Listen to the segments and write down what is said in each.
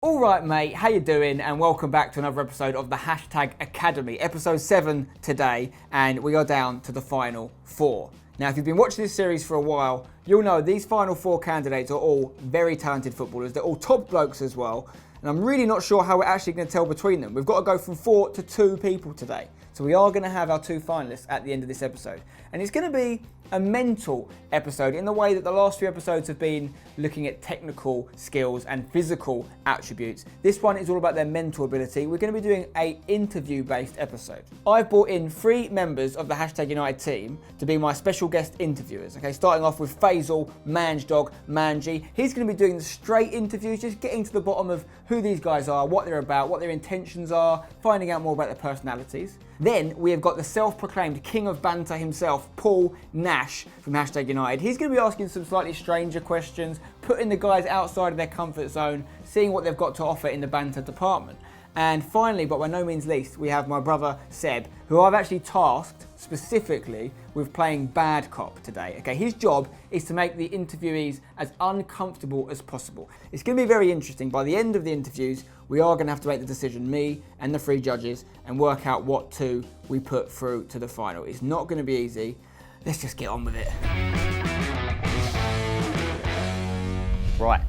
All right, mate, how you doing? And welcome back to another episode of the Hashtag Academy, episode 7 today, and we are down to the final 4. Now, if you've been watching this series for a while, you'll know these final 4 candidates are all very talented footballers. They're all top blokes as well, and I'm really not sure how we're actually going to tell between them. We've got to go from 4 to 2 people today. So we are going to have our 2 finalists at the end of this episode. And it's going to be a mental episode in the way that the last few episodes have been looking at technical skills and physical attributes. This one is all about their mental ability. We're going to be doing an interview-based episode. I've brought in 3 members of the Hashtag United team to be my special guest interviewers. Okay, starting off with Faisal, Manjdog, Manji. He's going to be doing the straight interviews, just getting to the bottom of who these guys are, what they're about, what their intentions are, finding out more about their personalities. Then we have got the self-proclaimed king of banter himself, Paul Nash from Hashtag United. He's going to be asking some slightly stranger questions, putting the guys outside of their comfort zone, seeing what they've got to offer in the banter department. And finally, but by no means least, we have my brother Seb, who I've actually tasked specifically with playing bad cop today. Okay, his job is to make the interviewees as uncomfortable as possible. It's going to be very interesting. By the end of the interviews, we are going to have to make the decision, me and the 3 judges, and work out what 2 we put through to the final. It's not going to be easy. Let's just get on with it. Right,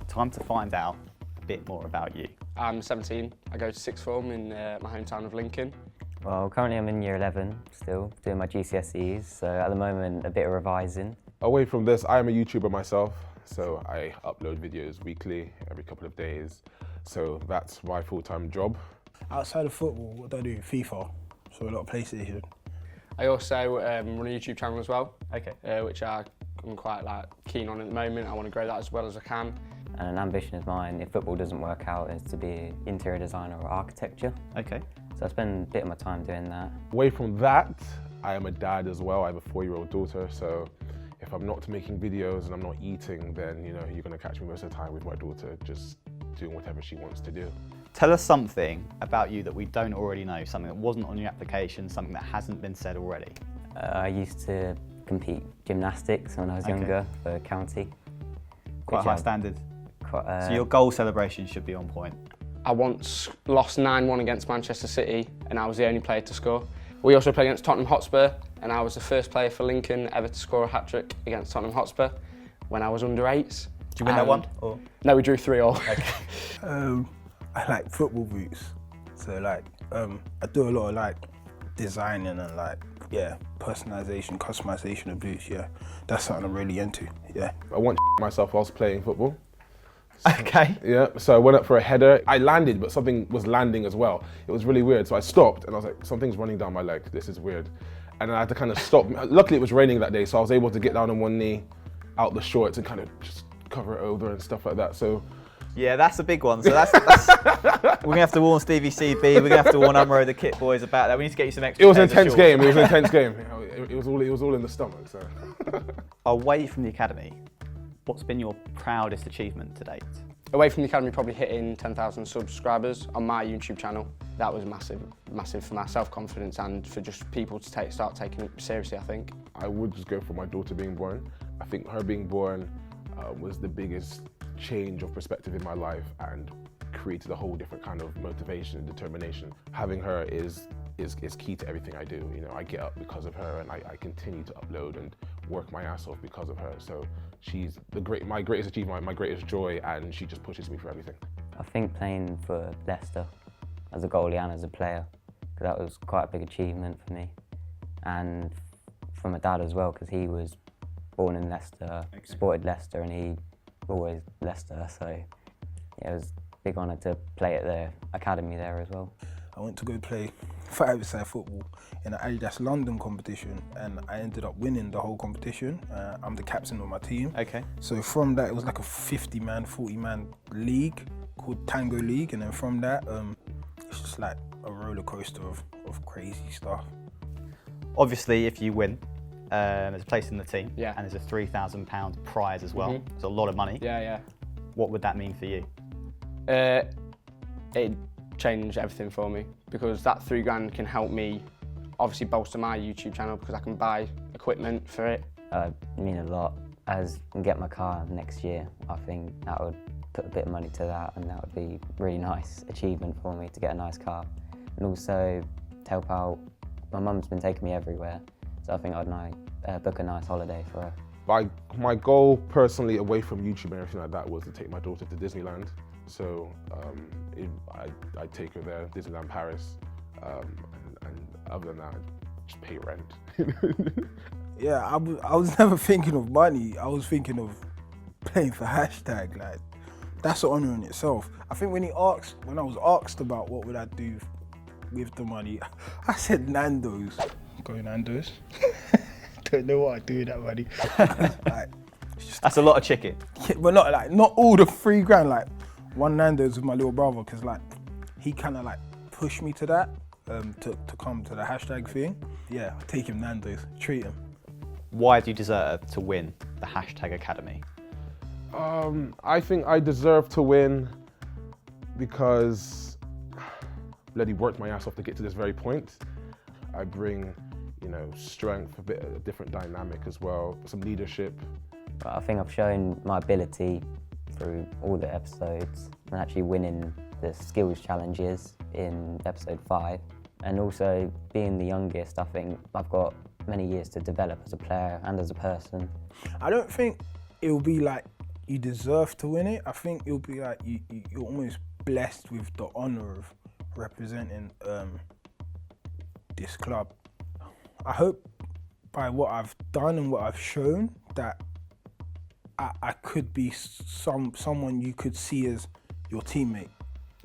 time to find out a bit more about you. I'm 17. I go to sixth form in my hometown of Lincoln. Well, currently I'm in year 11 still, doing my GCSEs, so at the moment a bit of revising. Away from this, I am a YouTuber myself, so I upload videos weekly, every couple of days, so that's my full-time job. Outside of football, what do I do? FIFA, so a lot of PlayStation. I also run a YouTube channel as well, Okay. which I'm quite keen on at the moment. I want to grow that as well as I can. And an ambition of mine, if football doesn't work out, is to be an interior designer or architecture. Okay. So I spend a bit of my time doing that. Away from that, I am a dad as well. I have a 4-year-old daughter, so if I'm not making videos and I'm not eating, then you're going to catch me most of the time with my daughter, just doing whatever she wants to do. Tell us something about you that we don't already know, something that wasn't on your application, something that hasn't been said already. I used to compete gymnastics when I was younger for county. Quite which high I've standard. Quite, So your goal celebration should be on point. I once lost 9-1 against Manchester City and I was the only player to score. We also played against Tottenham Hotspur and I was the first player for Lincoln ever to score a hat-trick against Tottenham Hotspur when I was under 8s. Did you win that one? Or? No, we drew 3-3. Okay. I like football boots, so I do a lot of designing and personalization, customization of boots. Yeah, that's something I'm really into. Yeah. I want myself whilst playing football. Okay. Yeah, so I went up for a header. I landed, but something was landing as well. It was really weird, so I stopped and I was like, something's running down my leg, this is weird. And I had to kind of stop. Luckily it was raining that day, so I was able to get down on one knee, out the shorts and kind of just cover it over and stuff like that. So Yeah, that's a big one. So that's we're gonna have to warn Stevie CB. We're gonna have to warn Umro the Kit Boys about that. We need to get you some extra. it was an pairs of intense shorts. game, it was an intense game. It was all in the stomach, so. Away from the academy, what's been your proudest achievement to date? Away from the academy, probably hitting 10,000 subscribers on my YouTube channel. That was massive for my self-confidence and for just people to start taking it seriously, I think. I would just go for my daughter being born. I think her being born was the biggest change of perspective in my life and created a whole different kind of motivation and determination. Having her is key to everything I do. I get up because of her and I continue to upload and work my ass off because of her. So she's my greatest achievement, my greatest joy, and she just pushes me for everything. I think playing for Leicester as a goalie and as a player, because that was quite a big achievement for me. And for my dad as well, because he was born in Leicester, supported Leicester, and he always Leicester. So yeah, it was a big honour to play at the academy there as well. I went to go play 5-a-side football in an Adidas London competition and I ended up winning the whole competition. I'm the captain of my team. Okay. So from that, it was like a 50-man, 40-man league called Tango League, and then from that, it's just like a roller coaster of crazy stuff. Obviously, if you win, there's a place in the team, Yeah. and there's a £3,000 prize as well. It's a lot of money. Yeah. What would that mean for you? It changed everything for me because that £3,000 can help me obviously bolster my YouTube channel because I can buy equipment for it. Mean a lot. As I get my car next year, I think that would put a bit of money to that, and that would be a really nice achievement for me to get a nice car. And also to help out, my mum's been taking me everywhere, so I think I'd book a nice holiday for her. My goal personally, away from YouTube and everything like that, was to take my daughter to Disneyland. So I'd take her there, Disneyland Paris, and other than that, just pay rent. Yeah, I was never thinking of money. I was thinking of playing for hashtag. Like, that's an honour in itself. I think when I was asked about what would I do with the money, I said Nando's. Go Nando's. Don't know what I'd do with that money. Like, That's a lot of chicken. yeah, but not all the $3,000. Like, one Nando's with my little brother, because like he kind of like pushed me to that, to come to the hashtag thing. Yeah, I'll take him Nando's, treat him. Why do you deserve to win the hashtag Academy? I think I deserve to win because bloody worked my ass off to get to this very point. I bring, strength, a bit of a different dynamic as well, some leadership. But I think I've shown my ability through all the episodes and actually winning the skills challenges in episode 5. And also being the youngest, I think I've got many years to develop as a player and as a person. I don't think it'll be like you deserve to win it. I think it'll be like you're almost blessed with the honour of representing this club. I hope by what I've done and what I've shown that I could be someone you could see as your teammate.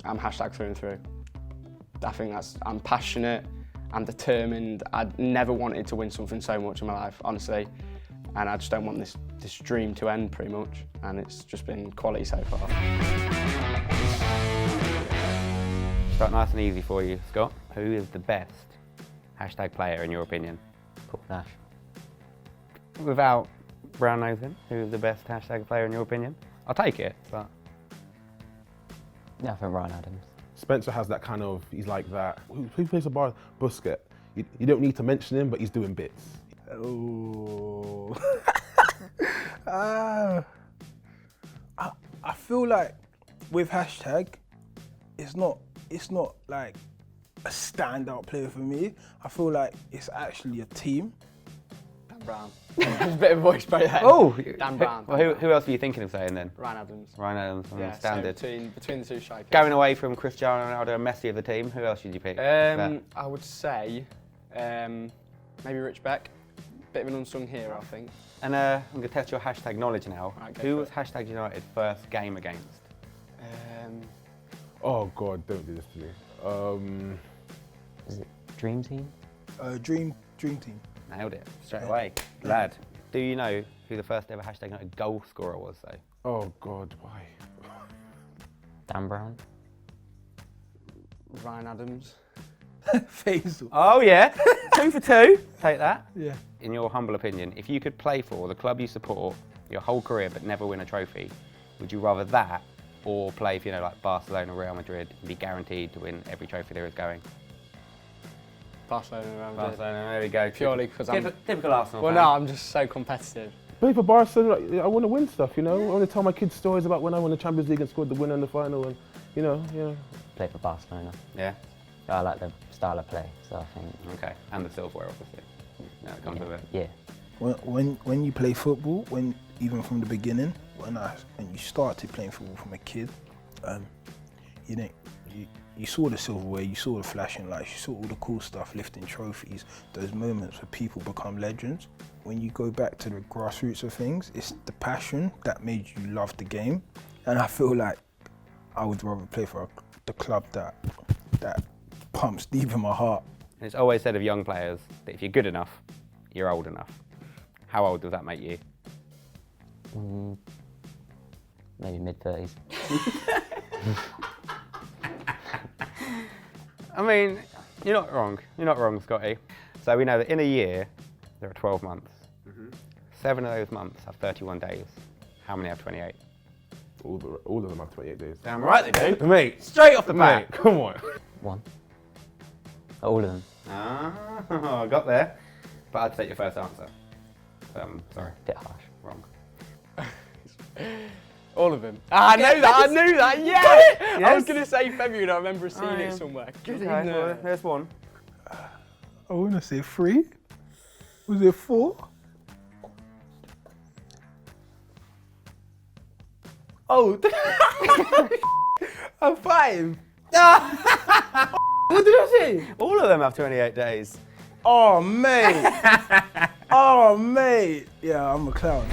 I'm hashtag through and through. I think I'm passionate, I'm determined. I never wanted to win something so much in my life, honestly. And I just don't want this dream to end, pretty much. And it's just been quality so far. Start nice and easy for you, Scott. Who is the best hashtag player in your opinion? Nash. Without brown nosing, who is the best hashtag player in your opinion? I'll take it, but... Yeah, I think Ryan Adams. Spencer has that kind of, he's like that. Who plays a bar? Busquets. You don't need to mention him, but he's doing bits. Oh. I feel like with hashtag, it's not like a standout player for me. I feel like it's actually a team. Dan Brown. There's a bit of voice break there. Oh! Dan Brown. Well, who else were you thinking of saying then? Ryan Adams. Ryan Adams, Yeah, standard. so between the two strikers. Going away from Cristiano Ronaldo and Messi of the team, who else should you pick? I would say maybe Rich Beck. Bit of an unsung hero, I think. And I'm going to test your hashtag knowledge now. Right, who was hashtag United first game against? Oh God, don't do this to me. Is it Dream Team? Dream Team. Nailed it, straight away. Lad, do you know who the first ever hashtag United goal scorer was though? Oh God, why? Dan Brown? Ryan Adams. Faisal. Oh yeah, 2 for 2. Take that. Yeah. In your humble opinion, if you could play for the club you support your whole career but never win a trophy, would you rather that or play for, like Barcelona, Real Madrid and be guaranteed to win every trophy there is going? Barcelona. Real Madrid. Barcelona, there we go. Purely because I'm... Typical Arsenal Well, fan. no, I'm just so competitive. Play for Barcelona. I want to win stuff, I want to tell my kids stories about when I won the Champions League and scored the winner in the final, and Play for Barcelona. Yeah? I like the style of play, so I think... Okay, and the silverware obviously. No, it comes with it. Yeah. When you play football, even from the beginning, when you started playing football from a kid, you saw the silverware, you saw the flashing lights, you saw all the cool stuff, lifting trophies, those moments where people become legends. When you go back to the grassroots of things, it's the passion that made you love the game. And I feel like I would rather play for the club that pumps deep in my heart. And it's always said of young players that if you're good enough, you're old enough. How old does that make you? Maybe mid-30s. I mean, you're not wrong. You're not wrong, Scotty. So we know that in a year, there are 12 months. 7 of those months have 31 days. How many have 28? all of them have 28 days. Damn right they do. Mate, Straight off the bat. mate, come on. 1. All of them. Ah, got there. But I'd take your first answer. Sorry, Bit harsh. wrong. All of them. I knew that, yeah! I was going to say February, and I remember seeing it somewhere. Okay, well, there's one. I want to say 3. Was it 4? Oh, I'm 5. What did I say? All of them have 28 days. Oh, mate. Oh, mate. Yeah, I'm a clown.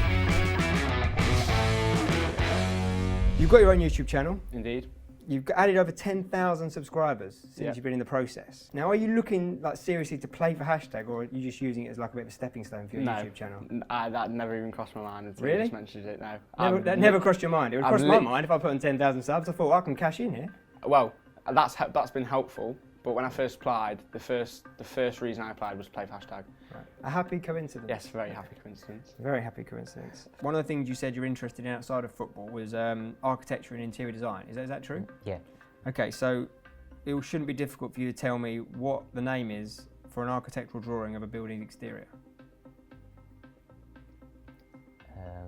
You've got your own YouTube channel. Indeed. You've added over 10,000 subscribers since you've been in the process. Now, are you looking like seriously to play for Hashtag, or are you just using it as like a bit of a stepping stone for your YouTube channel? That never even crossed my mind until Really? you just mentioned it now. That never crossed your mind? It would cross my mind if I put on 10,000 subs. I thought, I can cash in here. Well, that's been helpful. But when I first applied, the first reason I applied was to play for Hashtag. Right. A happy coincidence. Yes, very happy coincidence. Very happy coincidence. One of the things you said you're interested in outside of football was architecture and interior design. Is that true? Yeah. Okay, so it shouldn't be difficult for you to tell me what the name is for an architectural drawing of a building's exterior.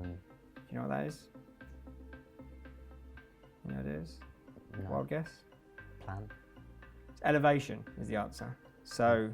Do you know what that is? You know what it is? No. Wild guess? Plan. Elevation is the answer. So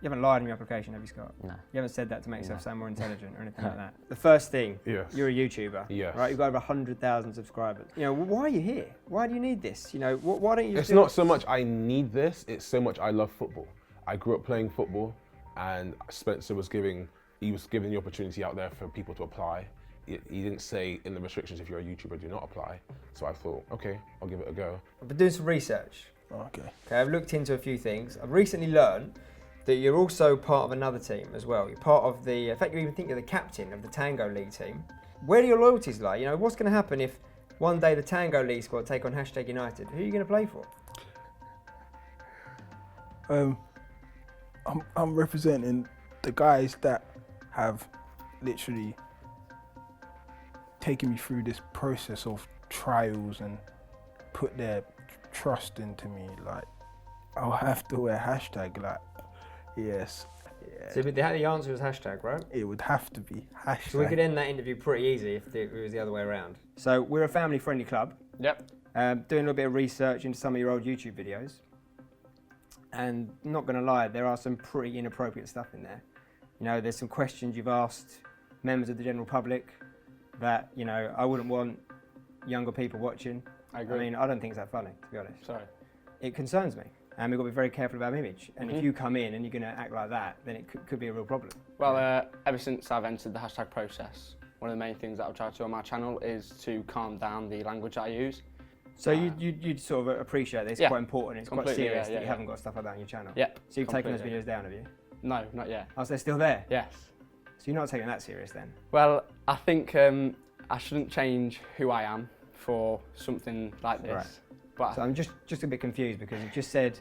you haven't lied in your application, have you, Scott? No. You haven't said that to make yourself No. sound more intelligent or anything like that. The first thing, Yes. you're a YouTuber, Yes. right? You've got over 100,000 subscribers. You know, why are you here? Why do you need this? You know, why don't you? It's do not so much I need this, it's so much I love football. I grew up playing football, and Spencer was giving the opportunity out there for people to apply. He didn't say in the restrictions, if you're a YouTuber, do not apply. So I thought, okay, I'll give it a go. I've been doing some research. Okay. Okay, I've looked into a few things. I've recently learned that you're also part of another team as well. You're part of the, in fact, you even think you're the captain of the Tango League team. Where do your loyalties lie? You know, what's going to happen if one day the Tango League squad take on Hashtag United? Who are you going to play for? I'm representing the guys that have literally taken me through this process of trials and put their trust into me. Like, I'll have to wear Hashtag. Like, yes. Yeah. So the answer was Hashtag, right? It would have to be Hashtag. So we could end that interview pretty easy if it was the other way around. So we're a family-friendly club. Yep. Doing a little bit of research into some of your old YouTube videos. And not going to lie, there are some pretty inappropriate stuff in there. You know, there's some questions you've asked members of the general public that, you know, I wouldn't want younger people watching. I agree. I mean, I don't think it's that funny, to be honest. Sorry. It concerns me, and we've got to be very careful about our image. And if you come in and you're going to act like that, then it could be a real problem. Well, ever since I've entered the Hashtag process, one of the main things that I've tried to do on my channel is to calm down the language I use. So you'd sort of appreciate this. It's quite important. It's quite Completely, serious that yeah, you yeah. haven't got stuff like that on your channel. Yep. So you've taken those completely. videos down, have you? No, not yet. Oh, so they're still there? Yes. So you're not taking that serious then? Well, I think I shouldn't change who I am for something like this. Right. But So I'm just a bit confused because you just said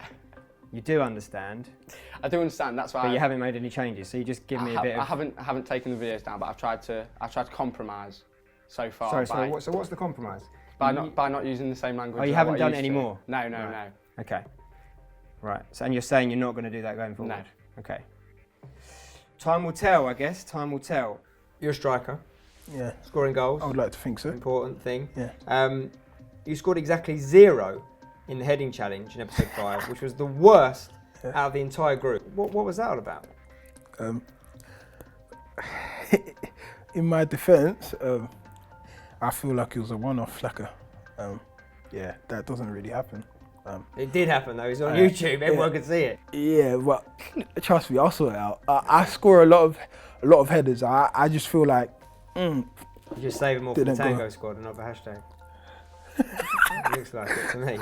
you do understand, I do understand. That's why but you haven't made any changes. So you just give me a bit of. I haven't taken the videos down, but I've tried to compromise so far. Sorry. So what's the compromise? by not using the same language. Oh, you as haven't what I done it used to. anymore? No, no, Right. no. Okay. Right. So and you're saying you're not going to do that going forward? No. Okay. Time will tell, I guess. Time will tell. You're a striker, Yeah, scoring goals. I would like to think so. Important thing. Yeah. You scored exactly 0 in the heading challenge in episode 5, which was the worst out of the entire group. What was that all about? In my defence, I feel like it was a one-off. Like yeah, that doesn't really happen. It did happen though. It's on YouTube. Everyone could see it. Yeah, but trust me, I'll sort it out. I score a lot of headers. I just feel like. You just save them all for the Didn't go. Tango squad and not the Hashtag. It looks like it to me.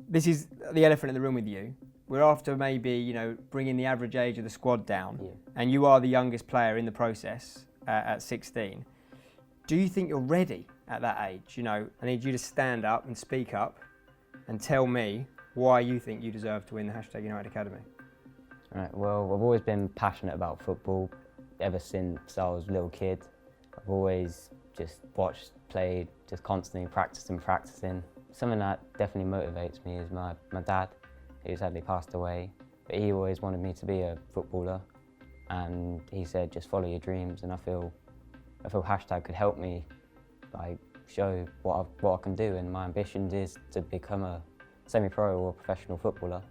This is the elephant in the room with you. We're after maybe, you know, bringing the average age of the squad down, and you are the youngest player in the process at 16. Do you think you're ready at that age? You know, I need you to stand up and speak up and tell me why you think you deserve to win the Hashtag United Academy. Right, well, I've always been passionate about football ever since I was a little kid. I've always just watched, played, just constantly practicing. Something that definitely motivates me is my dad, who sadly passed away, but he always wanted me to be a footballer, and he said just follow your dreams, and I feel Hashtag could help me like show what I can do, and my ambition is to become a semi-pro or professional footballer,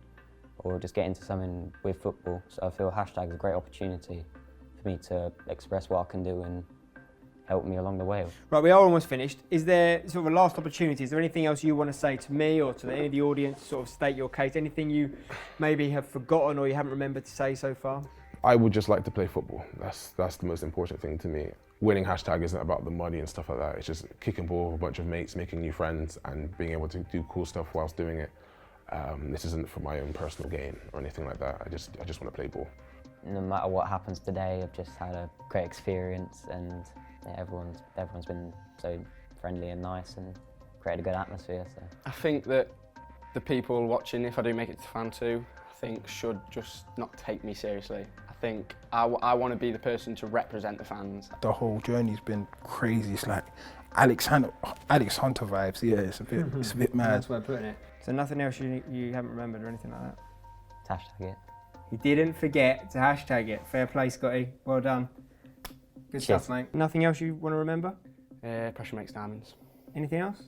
or just get into something with football. So I feel hashtag is a great opportunity for me to express what I can do and help me along the way. Right, we are almost finished. Is there sort of a last opportunity? Is there anything else you want to say to me or to any of the audience to sort of state your case? Anything you maybe have forgotten or you haven't remembered to say so far? I would just like to play football. That's the most important thing to me. Winning hashtag isn't about the money and stuff like that. It's just kicking ball with a bunch of mates, making new friends, and being able to do cool stuff whilst doing it. This isn't for my own personal gain or anything like that. I just want to play ball. No matter what happens today, I've just had a great experience, and everyone's been so friendly and nice and created a good atmosphere. So I think that the people watching, if I do make it to fan 2, I think should just not take me seriously. I think I want to be the person to represent the fans. The whole journey's been crazy. It's like Alex Hunter vibes. Yeah, it's a bit mad. That's where I'm putting it. So nothing else you haven't remembered or anything like that? hashtag it. You didn't forget to hashtag it. Fair play, Scotty. Well done. Good Cheers. stuff, mate. Nothing else you want to remember? Pressure makes diamonds. Anything else?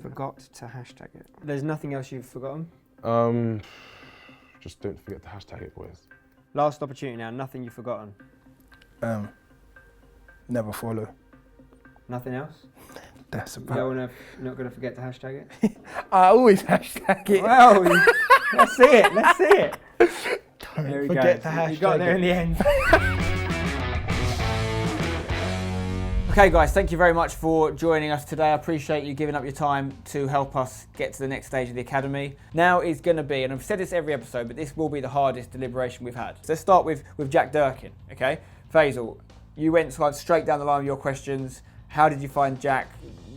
Forgot to hashtag it. There's nothing else you've forgotten? Just don't forget to hashtag it, boys. Last opportunity now, nothing you've forgotten. Never follow. Nothing else? That's You about. don't not going to forget to hashtag it? I always hashtag it. Well, let's see it, let's see it. There we forget go. to hashtag You got there in the end. Okay guys, thank you very much for joining us today. I appreciate you giving up your time to help us get to the next stage of the academy. Now is going to be, and I've said this every episode, but this will be the hardest deliberation we've had. So let's start with Jack Durkin, okay? Faisal, you went straight down the line with your questions. How did you find Jack?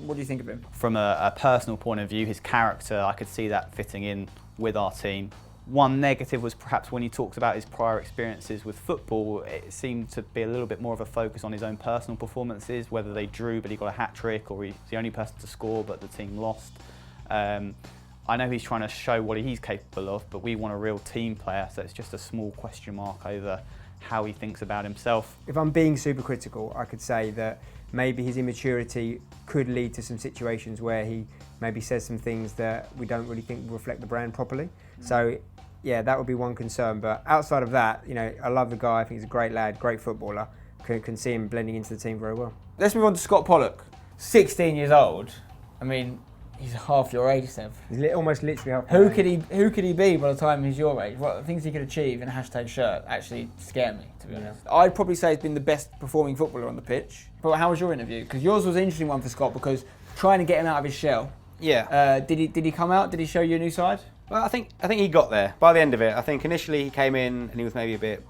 What do you think of him? From a personal point of view, his character, I could see that fitting in with our team. One negative was perhaps when he talked about his prior experiences with football, it seemed to be a little bit more of a focus on his own personal performances, whether they drew but he got a hat-trick, or he's the only person to score but the team lost. I know he's trying to show what he's capable of, but we want a real team player, so it's just a small question mark over how he thinks about himself. If I'm being super critical, I could say that maybe his immaturity could lead to some situations where he maybe says some things that we don't really think reflect the brand properly. So yeah, that would be one concern. But outside of that, you know, I love the guy. I think he's a great lad, great footballer. Can see him blending into the team very well. Let's move on to Scott Pollock. 16 years old. I mean, he's half your age, Sev. He's almost literally half. Who could he be by the time he's your age? What things he could achieve in a hashtag shirt actually scare me, to be honest. I'd probably say he's been the best performing footballer on the pitch. But how was your interview? Because yours was an interesting one for Scott, because trying to get him out of his shell. Yeah. Did he come out? Did he show you a new side? Well, I think he got there by the end of it. I think initially he came in and he was maybe a bit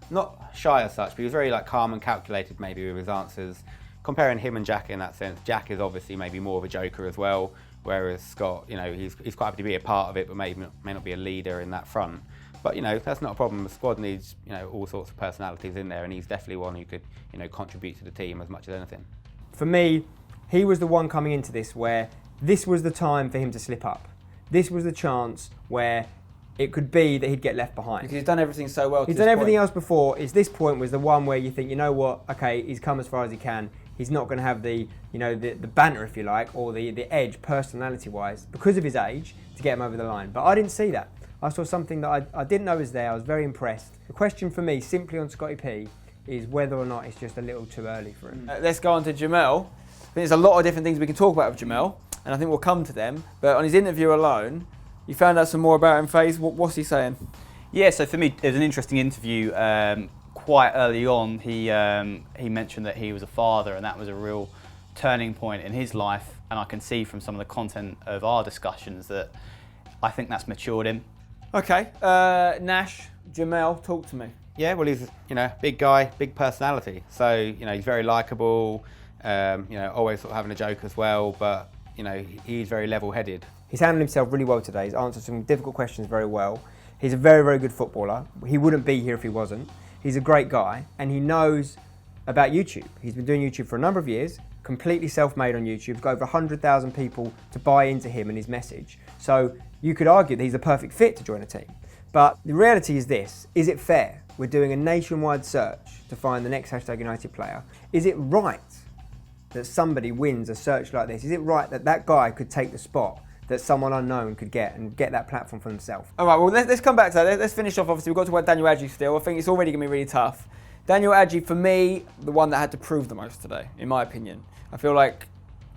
not shy as such, but he was very like calm and calculated maybe with his answers. Comparing him and Jack in that sense, Jack is obviously maybe more of a joker as well, whereas Scott, you know, he's quite happy to be a part of it, but may not be a leader in that front. But you know, that's not a problem. The squad needs, you know, all sorts of personalities in there, and he's definitely one who could, you know, contribute to the team as much as anything. For me, he was the one coming into this where this was the time for him to slip up. This was the chance where it could be that he'd get left behind. Because he's done everything so well. He's done everything else before. This point was the one where you think, you know what? Okay, he's come as far as he can. He's not going to have the, you know, the banter, if you like, or the edge, personality-wise, because of his age, to get him over the line. But I didn't see that. I saw something that I didn't know was there. I was very impressed. The question for me, simply on Scotty P, is whether or not it's just a little too early for him. Let's go on to Jamel. I think there's a lot of different things we can talk about with Jamel, and I think we'll come to them. But on his interview alone, you found out some more about him, Faze. What's he saying? Yeah, so for me, it was an interesting interview. Quite early on, he mentioned that he was a father, and that was a real turning point in his life. And I can see from some of the content of our discussions that I think that's matured him. Okay, Nash, Jamel, talk to me. Yeah, well, he's, you know, big guy, big personality. So, you know, he's very likeable, you know, always sort of having a joke as well, but, you know, he's very level-headed. He's handled himself really well today. He's answered some difficult questions very well. He's a very, very good footballer. He wouldn't be here if he wasn't. He's a great guy, and he knows about YouTube. He's been doing YouTube for a number of years, completely self-made on YouTube. He's got over 100,000 people to buy into him and his message. So you could argue that he's a perfect fit to join a team. But the reality is this: is it fair? We're doing a nationwide search to find the next hashtag United player. Is it right that somebody wins a search like this? Is it right that that guy could take the spot that someone unknown could get and get that platform for themselves? All right, well, let's come back to that. Let's finish off. Obviously, we've got to talk about Daniel Adjei still. I think it's already going to be really tough. Daniel Adjei, for me, the one that had to prove the most today, in my opinion. I feel like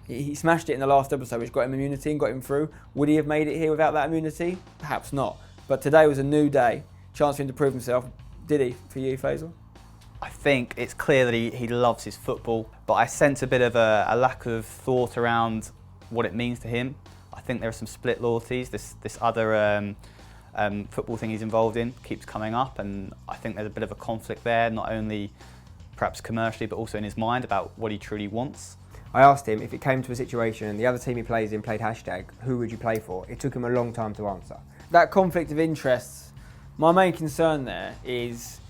he smashed it in the last episode, which got him immunity and got him through. Would he have made it here without that immunity? Perhaps not. But today was a new day, chance for him to prove himself. Did he, for you, Faisal? I think it's clear that he loves his football, but I sense a bit of a lack of thought around what it means to him. I think there are some split loyalties. This other football thing he's involved in keeps coming up, and I think there's a bit of a conflict there, not only perhaps commercially, but also in his mind about what he truly wants. I asked him if it came to a situation and the other team he plays in played hashtag, who would you play for? It took him a long time to answer. That conflict of interests, my main concern there is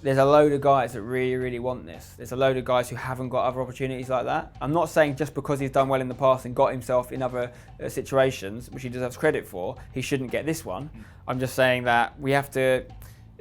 there's a load of guys that really, really want this. There's a load of guys who haven't got other opportunities like that. I'm not saying just because he's done well in the past and got himself in other situations, which he deserves credit for, he shouldn't get this one. I'm just saying that we have to,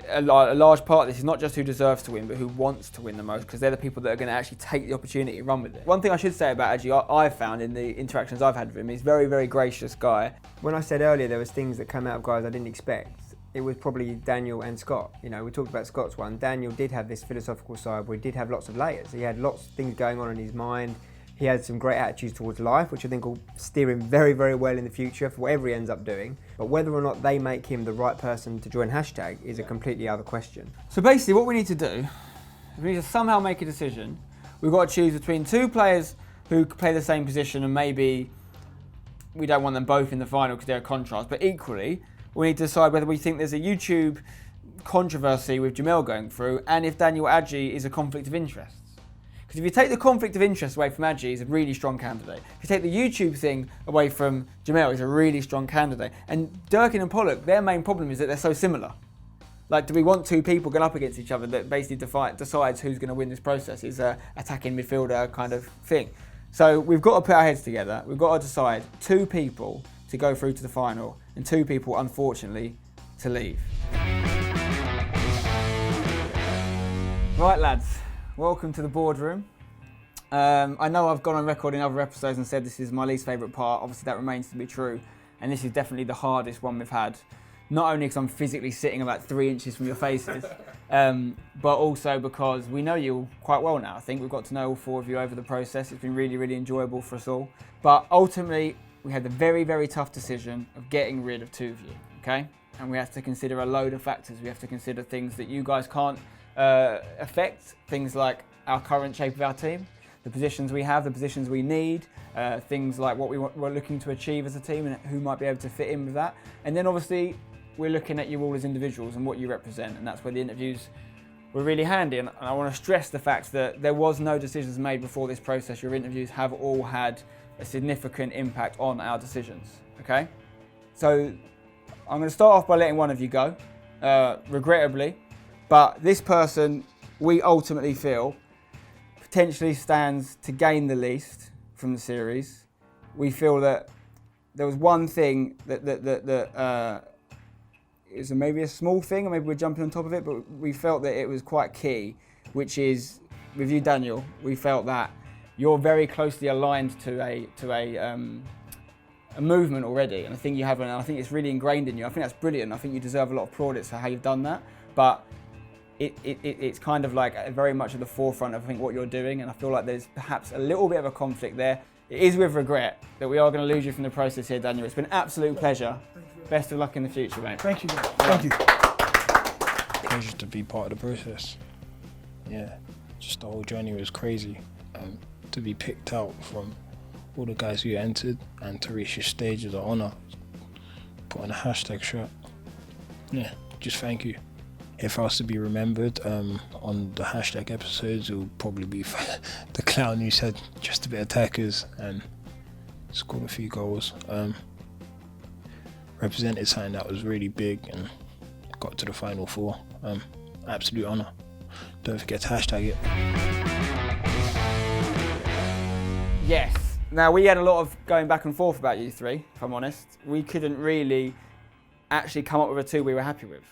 a large part of this is not just who deserves to win, but who wants to win the most, because they're the people that are going to actually take the opportunity and run with it. One thing I should say about Adjei, I've found in the interactions I've had with him, he's a very, very gracious guy. When I said earlier there was things that come out of guys I didn't expect, it was probably Daniel and Scott. You know, we talked about Scott's one. Daniel did have this philosophical side where he did have lots of layers. He had lots of things going on in his mind. He had some great attitudes towards life, which I think will steer him very, very well in the future for whatever he ends up doing. But whether or not they make him the right person to join hashtag is a completely other question. So basically what we need to do is we need to somehow make a decision. We've got to choose between two players who play the same position, and maybe we don't want them both in the final because they're a contrast, but equally we need to decide whether we think there's a YouTube controversy with Jamel going through, and if Daniel Adjei is a conflict of interest. Because if you take the conflict of interest away from Adjei, he's a really strong candidate. If you take the YouTube thing away from Jamel, he's a really strong candidate. And Durkin and Pollock, their main problem is that they're so similar. Like, do we want two people going up against each other that basically decides who's going to win this process? It's a attacking midfielder kind of thing. So we've got to put our heads together. We've got to decide two people to go through to the final, and two people, unfortunately, to leave. Right, lads, welcome to the boardroom. I know I've gone on record in other episodes and said this is my least favourite part. Obviously, that remains to be true, and this is definitely the hardest one we've had. Not only because I'm physically sitting about 3 inches from your faces, but also because we know you quite well now. I think we've got to know all four of you over the process. It's been really, really enjoyable for us all. But ultimately, we had the very, very tough decision of getting rid of two of you, okay? And we have to consider a load of factors. We have to consider things that you guys can't affect, things like our current shape of our team, the positions we have, the positions we need, things like what we're looking to achieve as a team and who might be able to fit in with that. And then obviously, we're looking at you all as individuals and what you represent, and that's where the interviews were really handy. And I want to stress the fact that there was no decisions made before this process. Your interviews have all had a significant impact on our decisions, okay? So I'm going to start off by letting one of you go, regrettably, but this person we ultimately feel potentially stands to gain the least from the series. We feel that there was one thing that is maybe a small thing, or maybe we're jumping on top of it, but we felt that it was quite key, which is, with you, Daniel, we felt that you're very closely aligned to a movement already, and I think you have, and I think it's really ingrained in you. I think that's brilliant. I think you deserve a lot of plaudits for how you've done that, but it's kind of like very much at the forefront of, I think, what you're doing, and I feel like there's perhaps a little bit of a conflict there. It is with regret that we are going to lose you from the process here, Daniel. It's been an absolute pleasure. Best of luck in the future, mate. Thank you. Thank you. Pleasure to be part of the process. Yeah, just the whole journey was crazy. To be picked out from all the guys who entered and to reach this stage is an honour. Put on a hashtag shirt. Yeah, just thank you. If I was to be remembered on the hashtag episodes, it would probably be the clown who said just a bit of attackers and scored a few goals. Represented something that was really big and got to the final four. Absolute honour. Don't forget to hashtag it. Yes. Now, we had a lot of going back and forth about you three, if I'm honest. We couldn't really actually come up with a two we were happy with.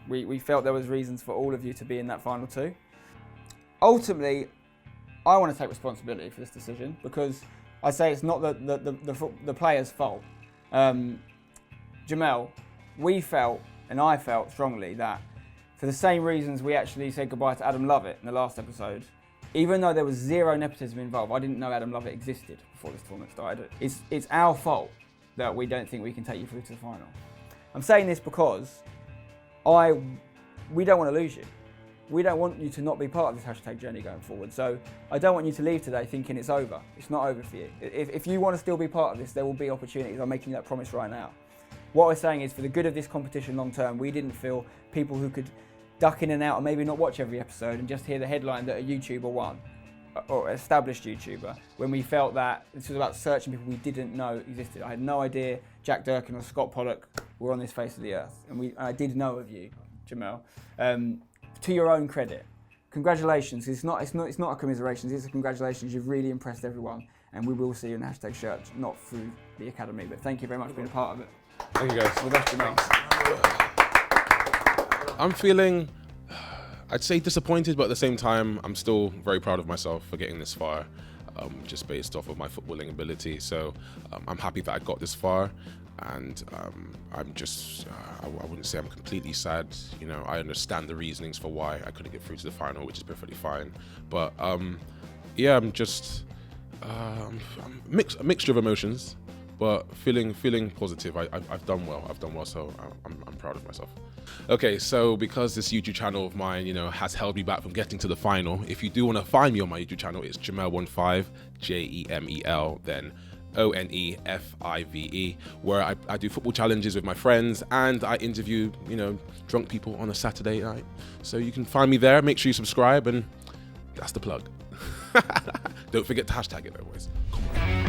We felt there was reasons for all of you to be in that final two. Ultimately, I want to take responsibility for this decision because I say it's not the player's fault. Jamel, we felt, and I felt strongly that for the same reasons we actually said goodbye to Adam Lovett in the last episode, even though there was zero nepotism involved, I didn't know Adam Lovett existed before this tournament started. It's our fault that we don't think we can take you through to the final. I'm saying this because we don't want to lose you. We don't want you to not be part of this hashtag journey going forward. So I don't want you to leave today thinking it's over. It's not over for you. If you want to still be part of this, there will be opportunities. I'm making you that promise right now. What we're saying is for the good of this competition long term, we didn't feel people who could duck in and out and maybe not watch every episode and just hear the headline that a YouTuber won, or established YouTuber, when we felt that this was about searching people we didn't know existed. I had no idea Jack Durkin or Scott Pollock were on this face of the earth. And I did know of you, Jamel. To your own credit, congratulations. It's not a commiseration, it's a congratulations. You've really impressed everyone, and we will see you in the hashtag shirt, not through the academy, but thank you very much for being a part of it. Thank you, guys. With us, Jamel. I'm feeling, I'd say disappointed, but at the same time, I'm still very proud of myself for getting this far, just based off of my footballing ability. So I'm happy that I got this far, and I'm just, I wouldn't say I'm completely sad. You know, I understand the reasonings for why I couldn't get through to the final, which is perfectly fine. But yeah, I'm just, a mixture of emotions, but feeling positive. I've done well, so I'm proud of myself. Okay, so because this YouTube channel of mine, you know, has held me back from getting to the final, if you do want to find me on my YouTube channel, it's Jamel15, Jemel, then ONEFIVE, where I do football challenges with my friends, and I interview, you know, drunk people on a Saturday night. So you can find me there. Make sure you subscribe, and that's the plug. Don't forget to hashtag it, though, boys. Come on.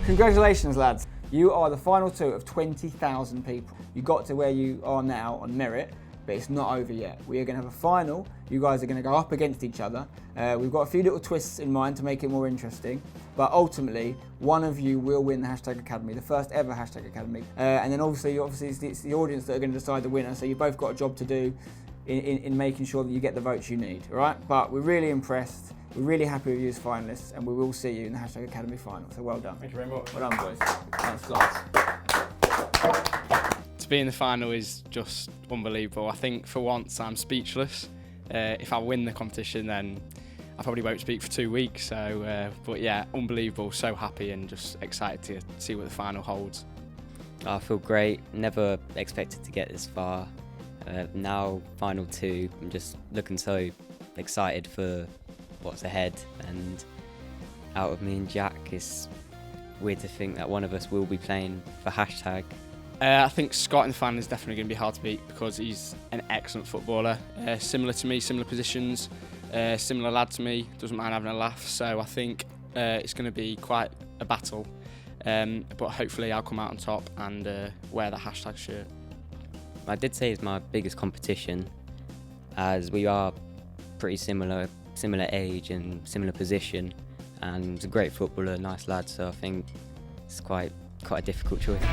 Congratulations, lads. You are the final two of 20,000 people. You got to where you are now on merit, but it's not over yet. We are going to have a final. You guys are going to go up against each other. We've got a few little twists in mind to make it more interesting, but ultimately, one of you will win the hashtag academy, the first ever hashtag academy. And then obviously it's the audience that are going to decide the winner, so you've both got a job to do in making sure that you get the votes you need, all right? But we're really impressed. We're really happy with you as finalists, and we will see you in the hashtag academy final. So well done. Thank you very much. Well done, boys. Thanks, guys. To be in the final is just unbelievable. I think for once I'm speechless. If I win the competition, then I probably won't speak for 2 weeks. So, but yeah, unbelievable. So happy and just excited to see what the final holds. I feel great. Never expected to get this far. Now, final two, I'm just looking so excited for what's ahead. And out of me and Jack, it's weird to think that one of us will be playing for hashtag. I think Scott in the final is definitely going to be hard to beat because he's an excellent footballer. Similar to me, similar positions, similar lad to me, doesn't mind having a laugh. So I think it's going to be quite a battle. But hopefully I'll come out on top and wear the hashtag shirt. I did say it's my biggest competition, as we are pretty similar age and similar position, and he's a great footballer, nice lad, so I think it's quite a difficult choice.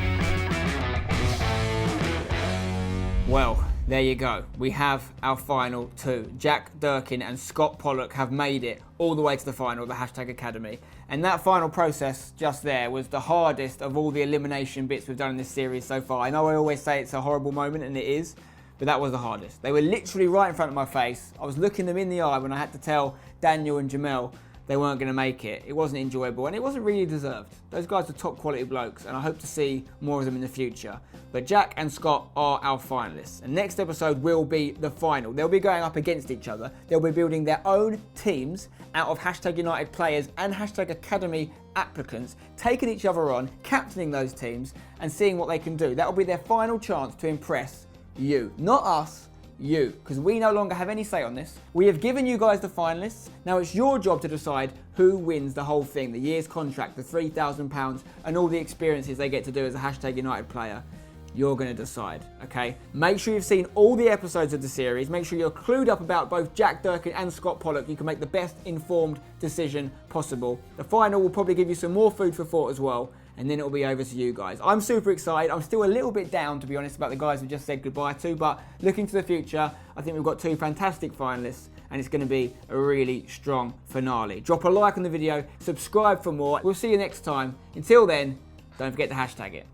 Well, there you go. We have our final two. Jack Durkin and Scott Pollock have made it all the way to the final of the hashtag academy. And that final process just there was the hardest of all the elimination bits we've done in this series so far. I know I always say it's a horrible moment, and it is, but that was the hardest. They were literally right in front of my face. I was looking them in the eye when I had to tell Daniel and Jamel they weren't going to make it. It wasn't enjoyable, and it wasn't really deserved. Those guys are top quality blokes, and I hope to see more of them in the future. But Jack and Scott are our finalists, and next episode will be the final. They'll be going up against each other. They'll be building their own teams out of hashtag United players and hashtag Academy applicants, taking each other on, captaining those teams, and seeing what they can do. That'll be their final chance to impress you, not us. You, because we no longer have any say on this. We have given you guys the finalists. Now it's your job to decide who wins the whole thing, the year's contract, the £3,000 and all the experiences they get to do as a hashtag United player. You're going to decide, okay? Make sure you've seen all the episodes of the series. Make sure you're clued up about both Jack Durkin and Scott Pollock. You can make the best informed decision possible. The final will probably give you some more food for thought as well, and then it'll be over to you guys. I'm super excited. I'm still a little bit down, to be honest, about the guys we just said goodbye to, but looking to the future, I think we've got two fantastic finalists, and it's going to be a really strong finale. Drop a like on the video, subscribe for more. We'll see you next time. Until then, don't forget to hashtag it.